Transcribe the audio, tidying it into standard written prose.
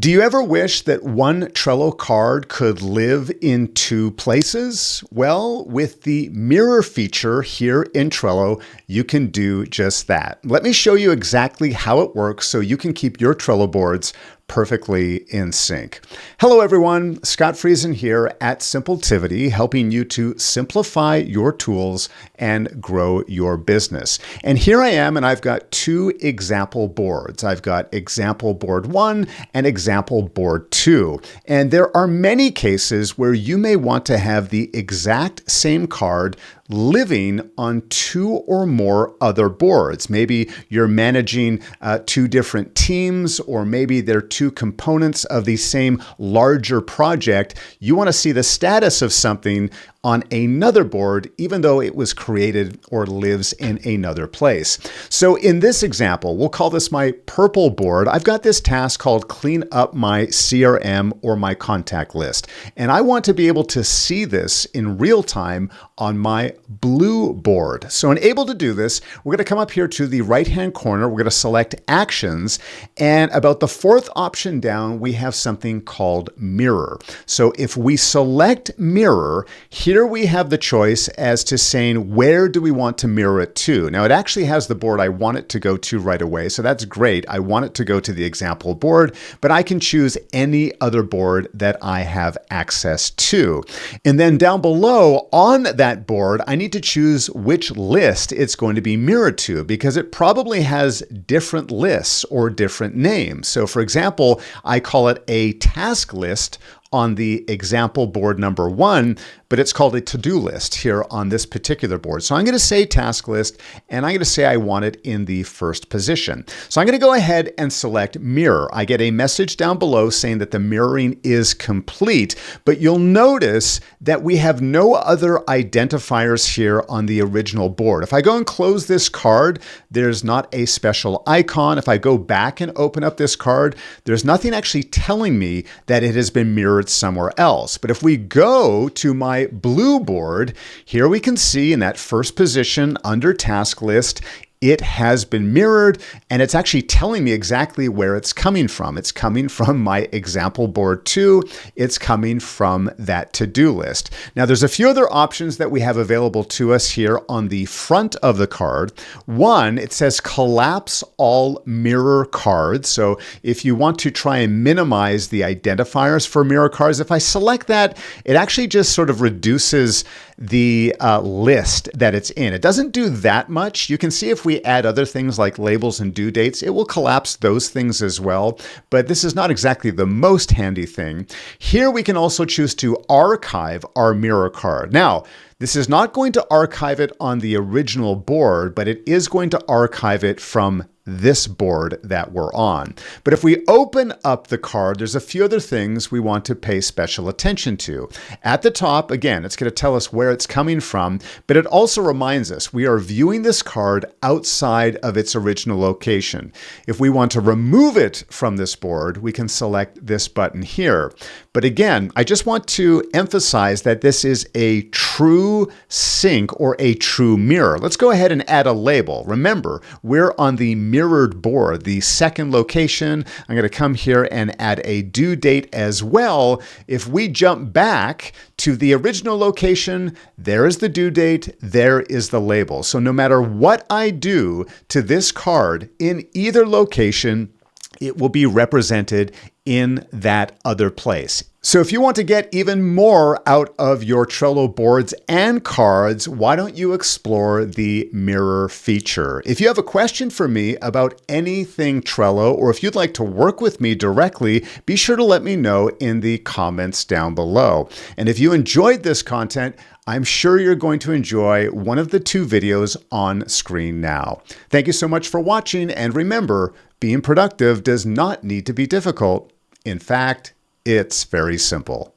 Do you ever wish that one Trello card could live in two places? Well, with the mirror feature here in Trello, you can do just that. Let me show you exactly how it works so you can keep your Trello boards perfectly in sync. Hello everyone, Scott Friesen here at Simpletivity, helping you to simplify your tools and grow your business. And here I am, and I've got two example boards. I've got example board 1 and example board 2. And there are many cases where you may want to have the exact same card living on two or more other boards. Maybe you're managing two different teams, or maybe they're two components of the same larger project. You want to see the status of something on another board, even though it was created or lives in another place. So in this example, we'll call this my purple board. I've got this task called clean up my CRM or my contact list. And I want to be able to see this in real time on my blue board. So in able to do this, we're going to come up here to the right-hand corner. We're going to select actions. And about the fourth option down, we have something called mirror. So if we select mirror, here we have the choice as to saying, where do we want to mirror it to? Now it actually has the board I want it to go to right away. So that's great. I want it to go to the example board, but I can choose any other board that I have access to. And then down below on that board, I need to choose which list it's going to be mirrored to, because it probably has different lists or different names. So for example, I call it a task list on the example board number 1, but it's called a to-do list here on this particular board. So I'm going to say task list, and I'm going to say I want it in the first position. So I'm going to go ahead and select mirror. I get a message down below saying that the mirroring is complete, but you'll notice that we have no other identifiers here on the original board. If I go and close this card, there's not a special icon. If I go back and open up this card, there's nothing actually telling me that it has been mirrored somewhere else. But if we go to my blue board, here we can see in that first position under task list, it has been mirrored, and it's actually telling me exactly where it's coming from. It's coming from my example board 2. It's coming from that to-do list. Now, there's a few other options that we have available to us here on the front of the card. One, it says collapse all mirror cards. So if you want to try and minimize the identifiers for mirror cards, if I select that, it actually just sort of reduces the list that it's in. It doesn't do that much. You can see if we add other things like labels and due dates, it will collapse those things as well. But this is not exactly the most handy thing. Here we can also choose to archive our mirror card. Now, this is not going to archive it on the original board, but it is going to archive it from this board that we're on. But if we open up the card, there's a few other things we want to pay special attention to. At the top, again, it's going to tell us where it's coming from, but it also reminds us we are viewing this card outside of its original location. If we want to remove it from this board, we can select this button here. But again, I just want to emphasize that this is a true sync or a true mirror. Let's go ahead and add a label. Remember, we're on the mirrored board, the second location. I'm going to come here and add a due date as well. If we jump back to the original location, there is the due date, there is the label. So no matter what I do to this card in either location, it will be represented in that other place. So if you want to get even more out of your Trello boards and cards, why don't you explore the mirror feature? If you have a question for me about anything Trello, or if you'd like to work with me directly, be sure to let me know in the comments down below. And if you enjoyed this content, I'm sure you're going to enjoy one of the two videos on screen now. Thank you so much for watching, and remember, being productive does not need to be difficult. In fact, it's very simple.